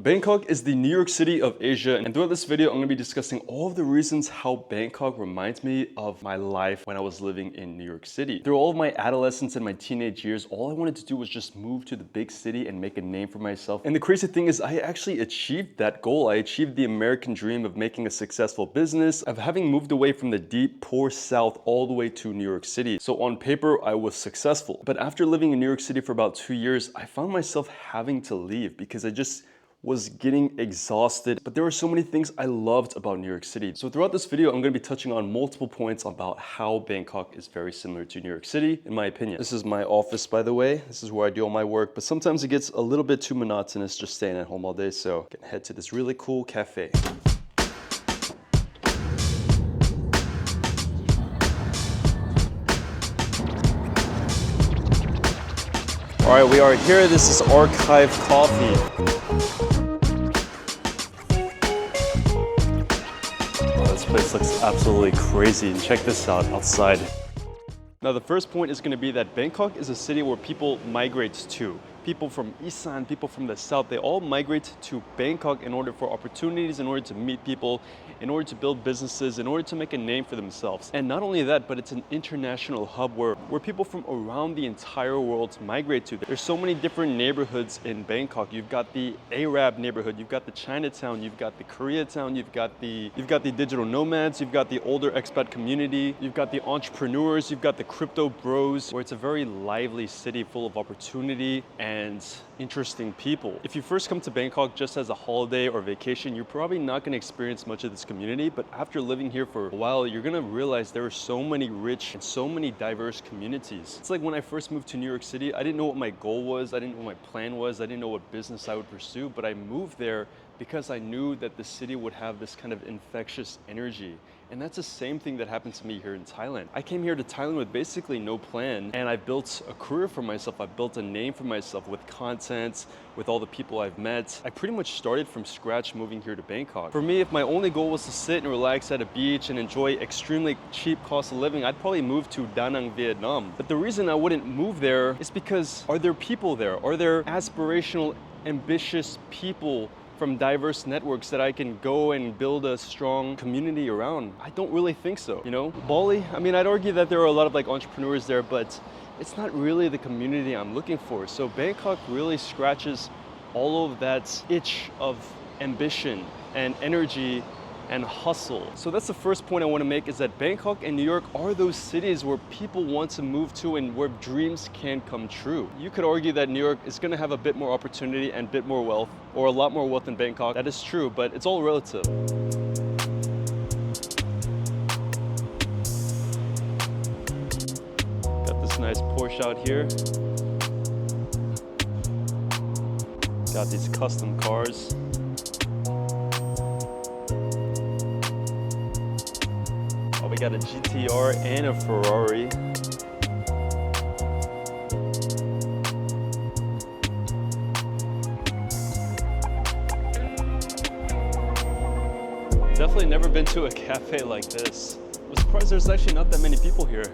Bangkok is the New York City of Asia, and throughout this video, I'm going to be discussing all of the reasons how Bangkok reminds me of my life when I was living in New York City. Through all of my adolescence and my teenage years, all I wanted to do was just move to the big city and make a name for myself. And the crazy thing is, I actually achieved that goal. I achieved the American dream of making a successful business, of having moved away from the deep, poor South all the way to New York City. So on paper, I was successful. But after living in New York City for about 2 years, I found myself having to leave because I just was getting exhausted, but there were so many things I loved about New York City. So throughout this video, I'm gonna be touching on multiple points about how Bangkok is very similar to New York City, in my opinion. This is my office, by the way. This is where I do all my work, but sometimes it gets a little bit too monotonous just staying at home all day, so I can head to this really cool cafe. All right, we are here. This is Archive Coffee. This place looks absolutely crazy. And check this out outside. Now, the first point is going to be that Bangkok is a city where people migrate to. People from Isan, people from the South, they all migrate to Bangkok in order for opportunities, in order to meet people, in order to build businesses, in order to make a name for themselves. And not only that, but it's an international hub where people from around the entire world migrate to. There's so many different neighborhoods in Bangkok. You've got the Arab neighborhood, you've got the Chinatown, you've got the Koreatown, you've got the digital nomads, you've got the older expat community, you've got the entrepreneurs, you've got the crypto bros, where it's a very lively city full of opportunity and interesting people. If you first come to Bangkok just as a holiday or vacation, you're probably not going to experience much of this community, but after living here for a while, you're going to realize there are so many rich and so many diverse communities. It's like when I first moved to New York City, I didn't know what my goal was, I didn't know what my plan was, I didn't know what business I would pursue, but I moved there because I knew that the city would have this kind of infectious energy. And that's the same thing that happened to me here in Thailand. I came here to Thailand with basically no plan, and I built a career for myself. I built a name for myself with content, with all the people I've met. I pretty much started from scratch moving here to Bangkok. For me, if my only goal was to sit and relax at a beach and enjoy extremely cheap cost of living, I'd probably move to Da Nang, Vietnam. But the reason I wouldn't move there is because, are there people there? Are there aspirational, ambitious people from diverse networks that I can go and build a strong community around? I don't really think so, you know? Bali, I mean, I'd argue that there are a lot of entrepreneurs there, but it's not really the community I'm looking for. So Bangkok really scratches all of that itch of ambition and energy and hustle. So that's the first point I want to make, is that Bangkok and New York are those cities where people want to move to and where dreams can come true. You could argue that New York is going to have a bit more opportunity and a bit more wealth, or a lot more wealth than Bangkok. That is true, but it's all relative. Got this nice Porsche out here. Got these custom cars. We got a GTR and a Ferrari. Definitely never been to a cafe like this. I'm surprised there's actually not that many people here.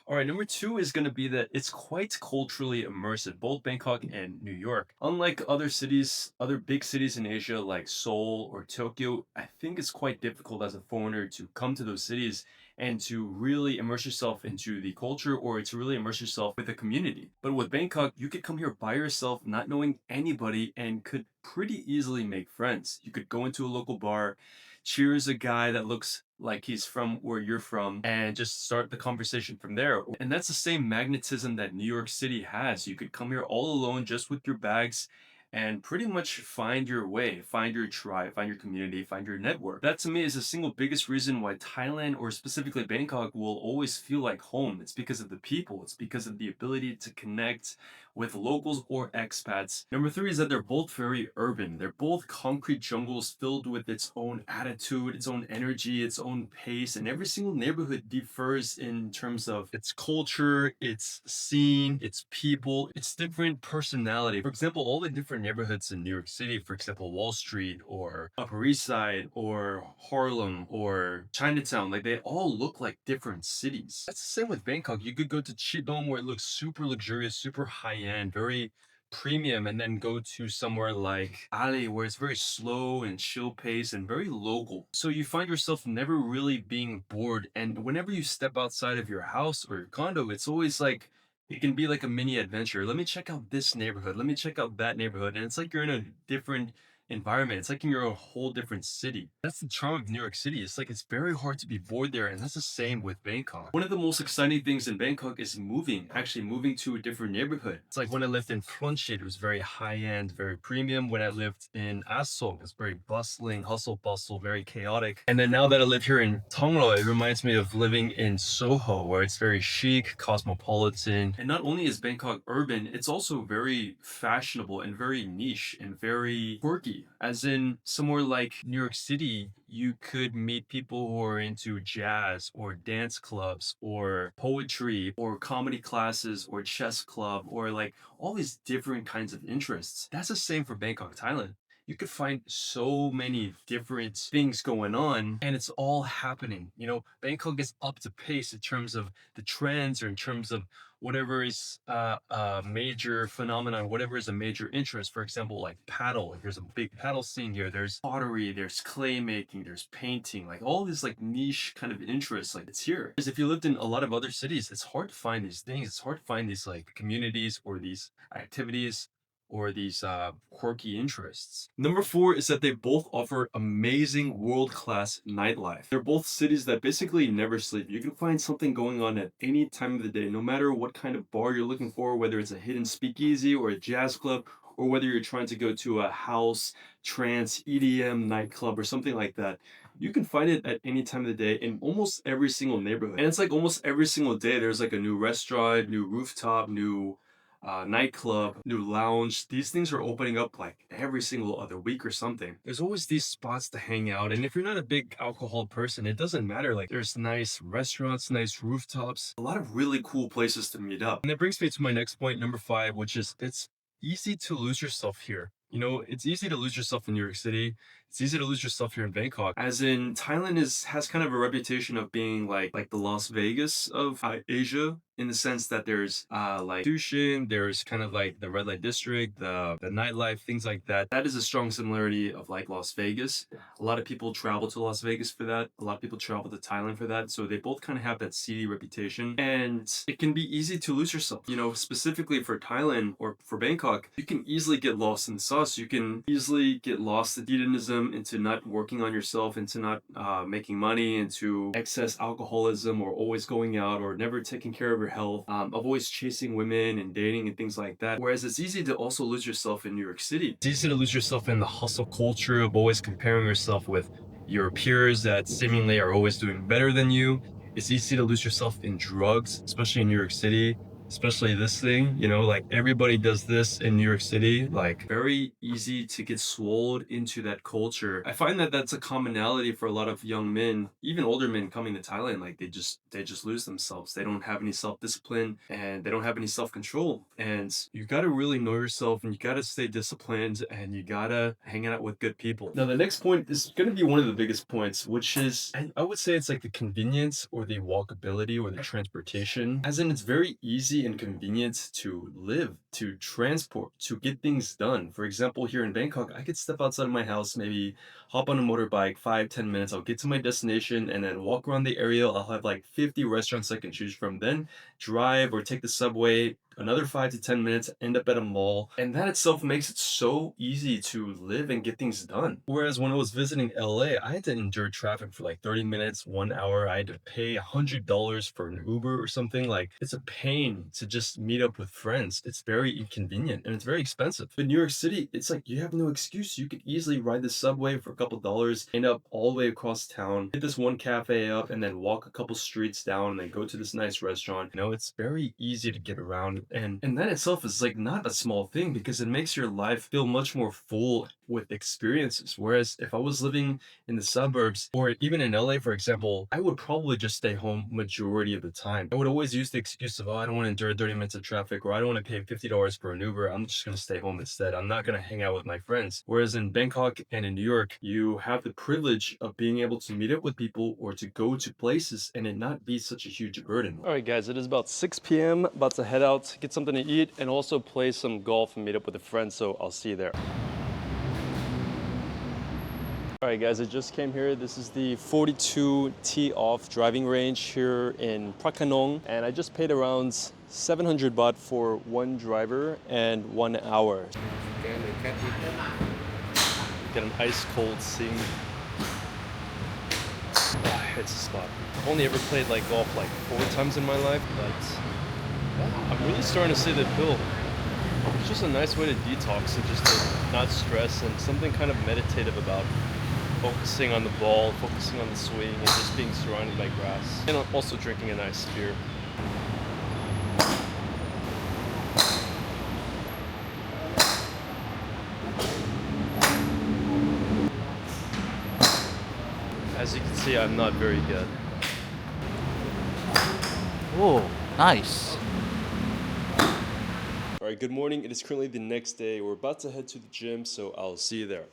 All right, number two is going to be that it's quite culturally immersive, both Bangkok and New York. Unlike other cities, other big cities in Asia like Seoul or Tokyo, I think it's quite difficult as a foreigner to come to those cities and to really immerse yourself into the culture, or to really immerse yourself with the community. But with Bangkok, you could come here by yourself, not knowing anybody, and could pretty easily make friends. You could go into a local bar, cheers a guy that looks like he's from where you're from, and just start the conversation from there. And that's the same magnetism that New York City has. You could come here all alone, just with your bags, and pretty much find your way, find your tribe, find your community, find your network. That to me is the single biggest reason why Thailand, or specifically Bangkok, will always feel like home. It's because of the people, it's because of the ability to connect with locals or expats. Number three is that they're both very urban. They're both concrete jungles filled with its own attitude, its own energy, its own pace, and every single neighborhood differs in terms of its culture, its scene, its people, its different personality. For example, all the different neighborhoods in New York City, for example, Wall Street or Upper East Side or Harlem or Chinatown, like they all look like different cities. That's the same with Bangkok. You could go to Chittagong where it looks super luxurious, super high end, very premium, and then go to somewhere like Ali where it's very slow and chill pace and very local. So you find yourself never really being bored. And whenever you step outside of your house or your condo, it's always like it can be like a mini adventure. Let me check out this neighborhood. Let me check out that neighborhood. And it's like you're in a different environment. It's like you're in a whole different city. That's the charm of New York City. It's like it's very hard to be bored there, and that's the same with Bangkok. One of the most exciting things in Bangkok is actually moving to a different neighborhood. It's like when I lived in Phunchit, it was very high end, very premium. When I lived in Asok, it's very bustling, hustle bustle, very chaotic. And then now that I live here in Tonglo, it reminds me of living in Soho, where it's very chic, cosmopolitan. And not only is Bangkok urban, it's also very fashionable and very niche and very quirky. As in somewhere like New York City, you could meet people who are into jazz or dance clubs or poetry or comedy classes or chess club or like all these different kinds of interests. That's the same for Bangkok, Thailand. You could find so many different things going on and it's all happening. You know, Bangkok is up to pace in terms of the trends or in terms of whatever is a major phenomenon, whatever is a major interest. For example, like paddle, like there's a big paddle scene here. There's pottery, there's clay making, there's painting, like all this like niche kind of interest, like it's here. Because if you lived in a lot of other cities, it's hard to find these things. It's hard to find these like communities or these activities or these quirky interests. Number four is that they both offer amazing world-class nightlife. They're both cities that basically never sleep. You can find something going on at any time of the day, no matter what kind of bar you're looking for, whether it's a hidden speakeasy or a jazz club, or whether you're trying to go to a house, trance, EDM nightclub or something like that. You can find it at any time of the day in almost every single neighborhood. And it's like almost every single day there's like a new restaurant, new rooftop, new nightclub, new lounge. These things are opening up like every single other week or something. There's always these spots to hang out. And if you're not a big alcohol person, it doesn't matter. Like there's nice restaurants, nice rooftops, a lot of really cool places to meet up. And that brings me to my next point, number five, which is it's easy to lose yourself here. You know, it's easy to lose yourself in New York City. It's easy to lose yourself here in Bangkok. As in, Thailand has kind of a reputation of being like the Las Vegas of Asia, in the sense that there's like Dushin, there's kind of like the red light district, the nightlife, things like that. That is a strong similarity of like Las Vegas. A lot of people travel to Las Vegas for that. A lot of people travel to Thailand for that. So they both kind of have that seedy reputation, and it can be easy to lose yourself. You know, specifically for Thailand or for Bangkok, you can easily get lost in the sauce. You can easily get lost in hedonism, into not working on yourself, into not making money, into excess alcoholism, or always going out, or never taking care of your health, of always chasing women and dating and things like that. Whereas it's easy to also lose yourself in New York City. It's easy to lose yourself in the hustle culture of always comparing yourself with your peers that seemingly are always doing better than you. It's easy to lose yourself in drugs, especially in New York City. Especially this thing, you know, like everybody does this in New York City, like very easy to get swallowed into that culture. I find that that's a commonality for a lot of young men, even older men coming to Thailand. Like they just lose themselves. They don't have any self-discipline and they don't have any self-control. And you got to really know yourself, and you got to stay disciplined, and you got to hang out with good people. Now, the next point is going to be one of the biggest points, which is, and I would say it's like the convenience or the walkability or the transportation. As in, it's very easy and convenient to live, to transport, to get things done. For example, here in Bangkok, I could step outside of my house, maybe hop on a motorbike, 5-10 minutes, I'll get to my destination, and then walk around the area. I'll have like 50 restaurants I can choose from. Then drive or take the subway Another 5 to 10 minutes, end up at a mall. And that itself makes it so easy to live and get things done. Whereas when I was visiting LA, I had to endure traffic for like 30 minutes, 1 hour. I had to pay $100 for an Uber or something. Like, it's a pain to just meet up with friends. It's very inconvenient and it's very expensive. In New York City, it's like you have no excuse. You could easily ride the subway for a couple dollars, end up all the way across town, hit this one cafe up, and then walk a couple streets down and then go to this nice restaurant. You know, it's very easy to get around. And that itself is like not a small thing because it makes your life feel much more full with experiences. Whereas if I was living in the suburbs or even in LA, for example, I would probably just stay home majority of the time. I would always use the excuse of, oh, I don't want to endure 30 minutes of traffic, or I don't want to pay $50 for an Uber. I'm just going to stay home instead. I'm not going to hang out with my friends. Whereas in Bangkok and in New York, you have the privilege of being able to meet up with people or to go to places and it not be such a huge burden. All right, guys, it is about 6 p.m. About to head out, get something to eat, and also play some golf and meet up with a friend. So I'll see you there. All right, guys, I just came here. This is the 42 tee off driving range here in Prakanong, and I just paid around 700 baht for one driver and 1 hour. Get an ice cold sing. It's a spot. I've only ever played like golf like 4 times in my life, but I'm really starting to see the appeal. It's just a nice way to detox and just to not stress, and something kind of meditative about focusing on the ball, focusing on the swing, and just being surrounded by grass. And also drinking a nice beer. As you can see, I'm not very good. Oh, nice. All right, good morning. It is currently the next day. We're about to head to the gym, so I'll see you there.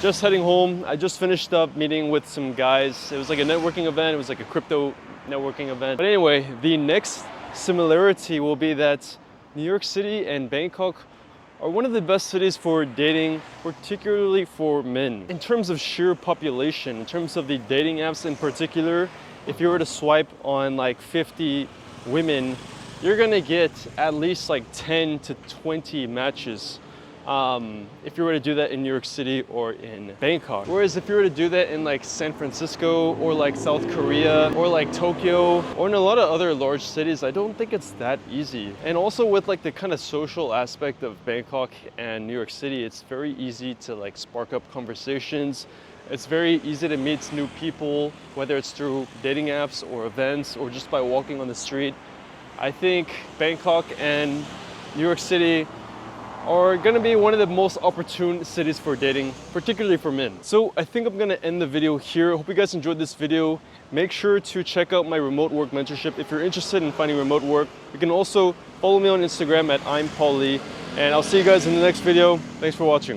Just heading home. I just finished up meeting with some guys. It was like a networking event. It was like a crypto networking event. But anyway, the next similarity will be that New York City and Bangkok are one of the best cities for dating, particularly for men. In terms of sheer population, in terms of the dating apps in particular, if you were to swipe on like 50 women, you're gonna get at least like 10 to 20 matches. If you were to do that in New York City or in Bangkok. Whereas if you were to do that in like San Francisco or like South Korea or like Tokyo or in a lot of other large cities, I don't think it's that easy. And also with like the kind of social aspect of Bangkok and New York City, it's very easy to like spark up conversations. It's very easy to meet new people, whether it's through dating apps or events or just by walking on the street. I think Bangkok and New York City are gonna be one of the most opportune cities for dating, particularly for men. So I think I'm gonna end the video here. I hope you guys enjoyed this video. Make sure to check out my remote work mentorship if you're interested in finding remote work. You can also follow me on Instagram at I'm Paul Lee, and I'll see you guys in the next video. Thanks for watching.